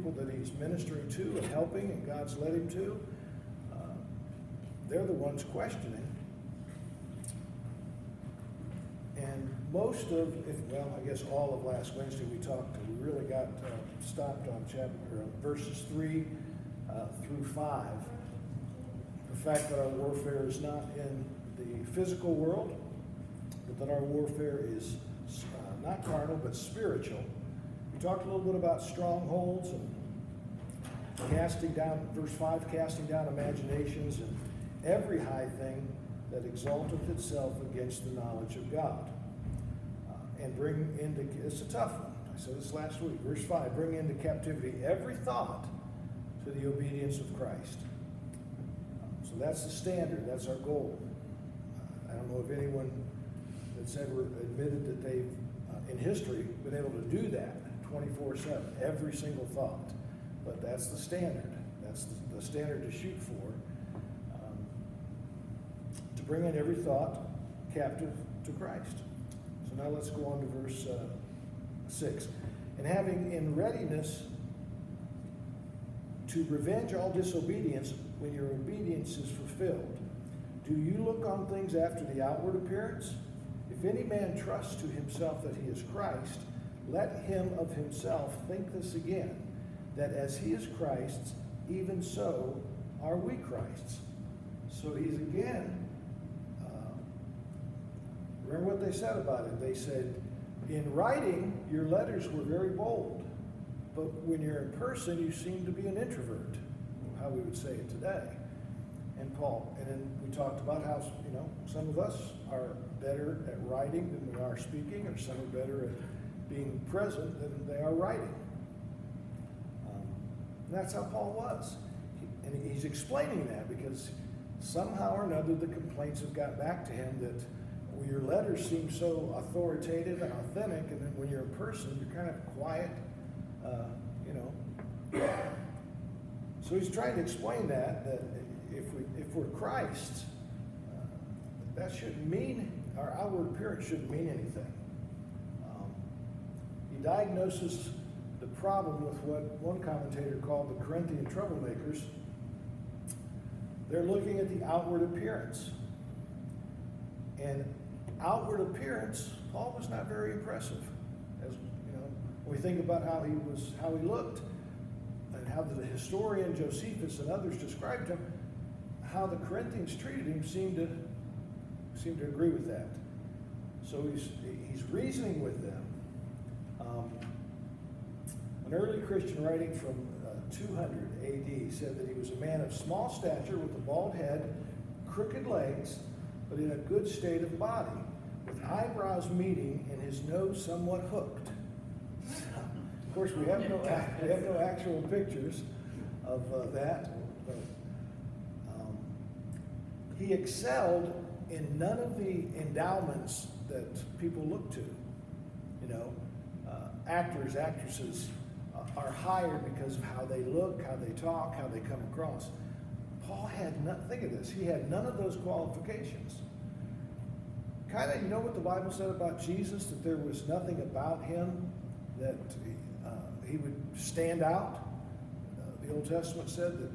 people that he's ministering to and helping and God's led him to, they're the ones questioning. And most of, I guess all of last Wednesday we really got stopped on verses 3 through 5. The fact that our warfare is not in the physical world, but that our warfare is not carnal, but spiritual. We talked a little bit about strongholds and casting down, verse 5, casting down imaginations and every high thing that exalteth itself against the knowledge of God. And bring into, it's a tough one. I said this last week. Verse 5, bring into captivity every thought to the obedience of Christ. So that's the standard. That's our goal. I don't know if anyone that's ever admitted that they've, in history, been able to do that 24/7, every single thought. But that's the standard. That's the standard to shoot for. To bring in every thought captive to Christ. So now let's go on to verse 6. And having in readiness to revenge all disobedience when your obedience is fulfilled. Do you look on things after the outward appearance? If any man trusts to himself that he is Christ, let him of himself think this again, that as he is Christ's, even so are we Christ's. So he's again, remember what they said about it. They said, in writing, your letters were very bold, but when you're in person, you seem to be an introvert, how we would say it today. And then we talked about how, some of us are better at writing than we are speaking, or some are better at being present than they are writing. And that's how Paul was. And he's explaining that because somehow or another the complaints have got back to him that your letters seem so authoritative and authentic, and then when you're in person, you're kind of quiet, So he's trying to explain that if we're Christ, that shouldn't mean, our outward appearance shouldn't mean anything. He diagnoses the problem with what one commentator called the Corinthian troublemakers. They're looking at the outward appearance. And outward appearance, Paul was not very impressive. As when we think about how he looked, and how the historian Josephus and others described him, how the Corinthians treated him seemed to agree with that. So he's reasoning with them. An early Christian writing from 200 AD said that he was a man of small stature with a bald head, crooked legs, but in a good state of body, with eyebrows meeting and his nose somewhat hooked. Of course, we have no actual pictures of that. But, he excelled in none of the endowments that people look to. Actors, actresses are hired because of how they look, how they talk, how they come across. Paul had not, think of this, he had none of those qualifications. Kind of, what the Bible said about Jesus, that there was nothing about him that he would stand out. The Old Testament said that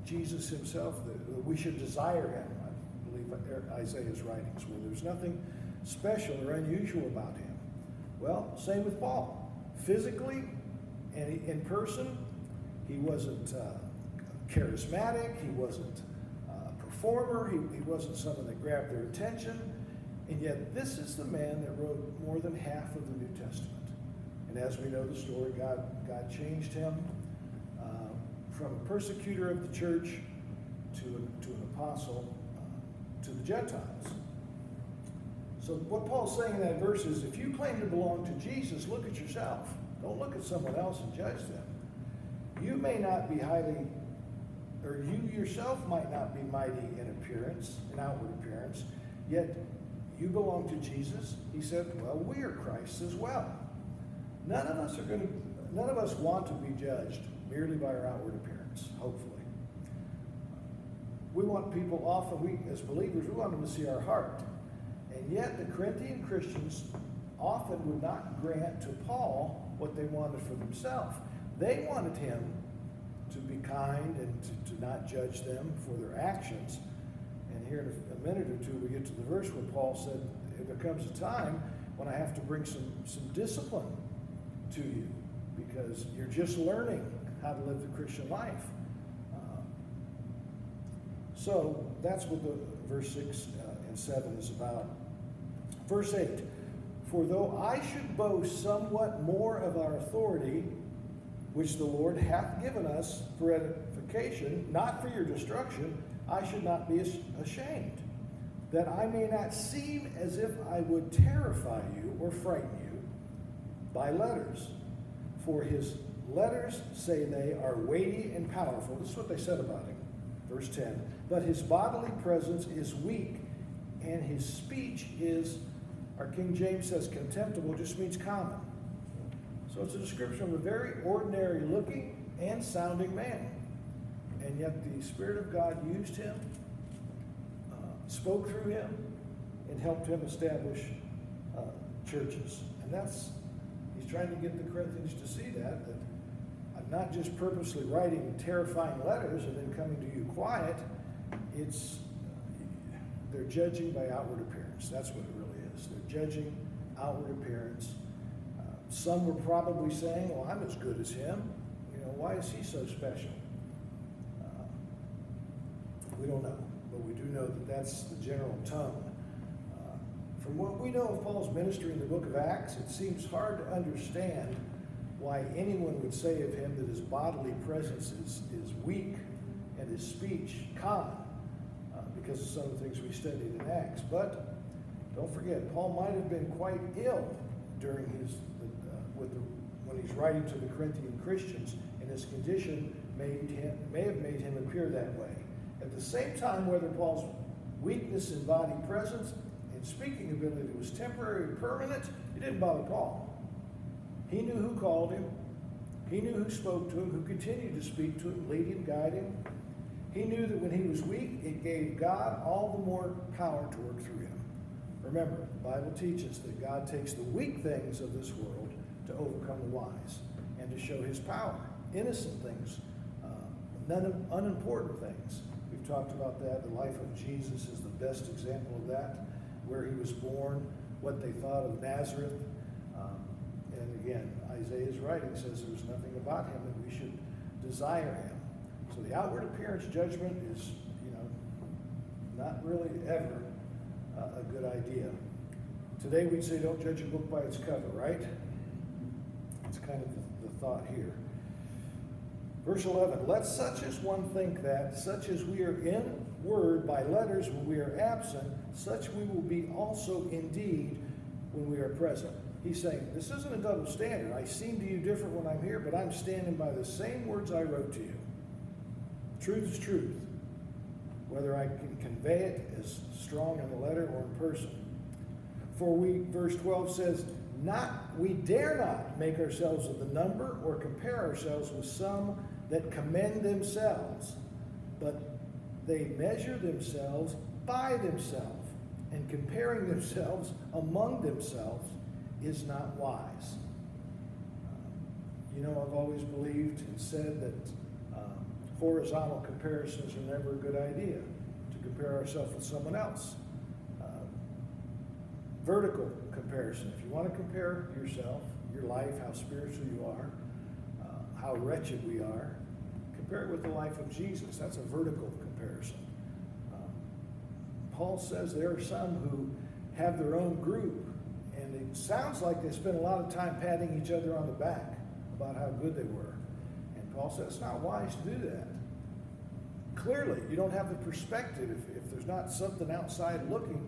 Jesus himself, that we should desire him. I believe Isaiah's writings, where there's nothing special or unusual about him. Well, same with Paul. Physically and in person, he wasn't charismatic, he wasn't a performer, he wasn't someone that grabbed their attention, and yet this is the man that wrote more than half of the New Testament. And as we know the story, God changed him from a persecutor of the church to an apostle to the Gentiles. So what Paul's saying in that verse is, if you claim to belong to Jesus, look at yourself. Don't look at someone else and judge them. You may not be highly, or you yourself might not be mighty in appearance, in outward appearance, yet you belong to Jesus. He said, well, we are Christ's as well. None of us want to be judged merely by our outward appearance, hopefully. We want people often, as believers, we want them to see our heart. And yet the Corinthian Christians often would not grant to Paul what they wanted for themselves. They wanted him to be kind and to not judge them for their actions. And here in a minute or two, we get to the verse where Paul said, there comes a time when I have to bring some discipline to you because you're just learning how to live the Christian life. So that's what the verse 6 and 7 is about. Verse 8, for though I should boast somewhat more of our authority, which the Lord hath given us for edification, not for your destruction, I should not be ashamed, that I may not seem as if I would terrify you or frighten you by letters. For his letters, say they, are weighty and powerful. This is what they said about him. Verse 10, but his bodily presence is weak, and his speech is, our King James says contemptible, just means common. So it's a description of a very ordinary looking and sounding man. And yet the Spirit of God used him, spoke through him, and helped him establish churches. And he's trying to get the Corinthians to see that I'm not just purposely writing terrifying letters and then coming to you quiet. They're judging by outward appearance. That's what it really is. They're judging outward appearance. Some were probably saying, well, I'm as good as him. Why is he so special? We don't know, but we do know that that's the general tone. From what we know of Paul's ministry in the book of Acts, it seems hard to understand why anyone would say of him that his bodily presence is weak and his speech common, because of some of the things we studied in Acts. But don't forget, Paul might have been quite ill during when he's writing to the Corinthian Christians, and his condition may have made him appear that way. At the same time, whether Paul's weakness in body presence and speaking ability was temporary or permanent, it didn't bother Paul. He knew who called him. He knew who spoke to him, who continued to speak to him, lead him, guide him. He knew that when he was weak, it gave God all the more power to work through him. Remember, the Bible teaches that God takes the weak things of this world to overcome the wise and to show his power. Innocent things, unimportant things. We've talked about that. The life of Jesus is the best example of that, where he was born, what they thought of Nazareth. And again, Isaiah's writing says there's nothing about him that we should desire him. So the outward appearance judgment is, not really ever a good idea. Today we'd say don't judge a book by its cover, right? It's kind of the thought here. Verse 11, let such as one think that, such as we are in word by letters when we are absent, such we will be also indeed when we are present. He's saying, this isn't a double standard. I seem to you different when I'm here, but I'm standing by the same words I wrote to you. Truth is truth, whether I can convey it as strong in the letter or in person. For verse 12 says, we dare not make ourselves of the number or compare ourselves with some that commend themselves, but they measure themselves by themselves, and comparing themselves among themselves is not wise. I've always believed and said that horizontal comparisons are never a good idea, to compare ourselves with someone else. Vertical comparison. If you want to compare yourself, your life, how spiritual you are, how wretched we are, compare it with the life of Jesus. That's a vertical comparison. Paul says there are some who have their own group, and it sounds like they spend a lot of time patting each other on the back about how good they were. And Paul says it's not wise to do that. Clearly, you don't have the perspective. If there's not something outside looking,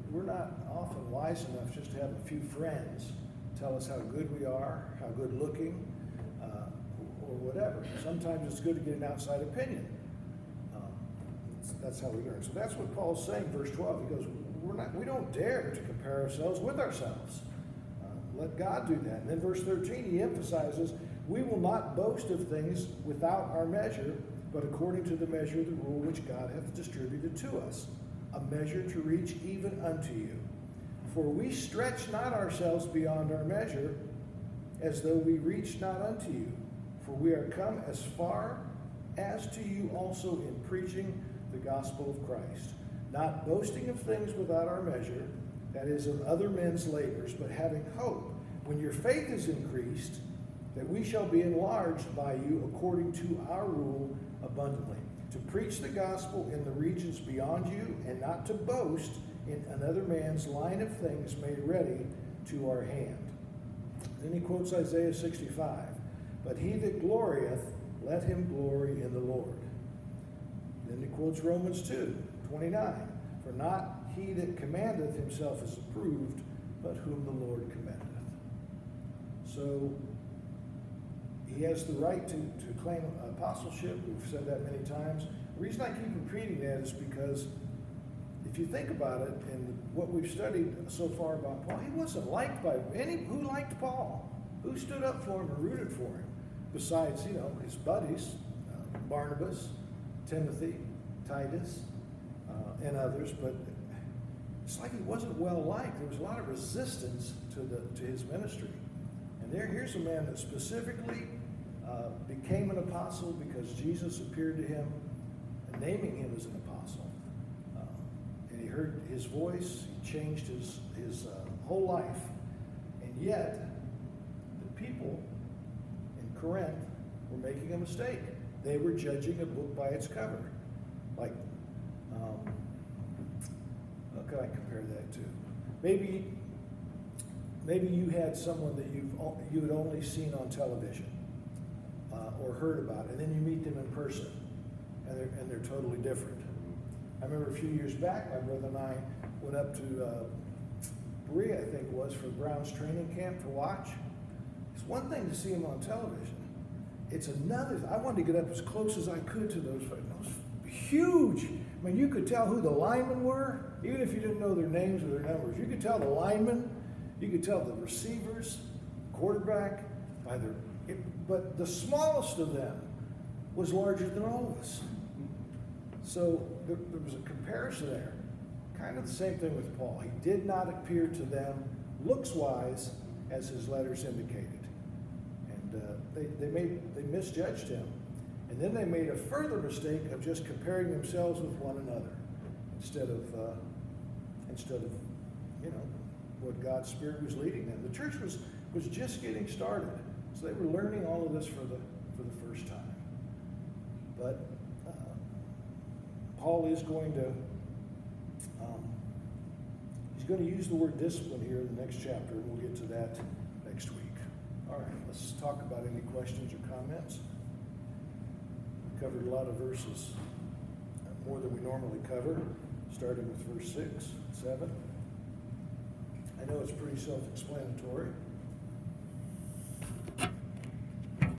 we're not often wise enough just to have a few friends tell us how good we are, how good looking, or whatever. Sometimes it's good to get an outside opinion. That's how we learn. So that's what Paul's saying, verse 12. He goes, we don't dare to compare ourselves with ourselves. Let God do that. And then verse 13, he emphasizes, we will not boast of things without our measure, but according to the measure of the rule which God hath distributed to us, a measure to reach even unto you. For we stretch not ourselves beyond our measure, as though we reached not unto you. For we are come as far as to you also in preaching the gospel of Christ, not boasting of things without our measure, that is, of other men's labors, but having hope, when your faith is increased, that we shall be enlarged by you according to our rule abundantly, to preach the gospel in the regions beyond you, and not to boast in another man's line of things made ready to our hand. Then he quotes Isaiah 65, but he that glorieth, let him glory in the Lord. Then he quotes Romans 2:29, for not he that commandeth himself is approved, but whom the Lord commendeth. So he has the right to claim apostleship. We've said that many times. The reason I keep repeating that is because if you think about it, and what we've studied so far about Paul, he wasn't liked by any. Who liked Paul? Who stood up for him and rooted for him? Besides, his buddies, Barnabas, Timothy, Titus, and others. But it's like he wasn't well liked. There was a lot of resistance to his ministry. And here's a man that specifically became an apostle because Jesus appeared to him, naming him as an apostle. And he heard his voice. He changed his whole life. And yet, the people in Corinth were making a mistake. They were judging a book by its cover. Like, what could I compare that to? Maybe you had someone that you had only seen on television or heard about, and then you meet them in person, and they're totally different. I remember a few years back, my brother and I went up to Berea, I think it was, for Brown's training camp to watch. It's one thing to see him on television. It's another. I wanted to get up as close as I could to those huge. I mean, you could tell who the linemen were, even if you didn't know their names or their numbers. You could tell the linemen. You could tell the receivers, quarterback, by their. But the smallest of them was larger than all of us. So there was a comparison there. Kind of the same thing with Paul. He did not appear to them looks-wise as his letters indicated. They misjudged him, and then they made a further mistake of just comparing themselves with one another instead of what God's Spirit was leading them. The church was just getting started, so they were learning all of this for the first time. But Paul is going to he's going to use the word discipline here in the next chapter, and we'll get to that next week. All right, let's talk about any questions or comments. We covered a lot of verses, more than we normally cover, starting with verse 6, 7. I know it's pretty self-explanatory.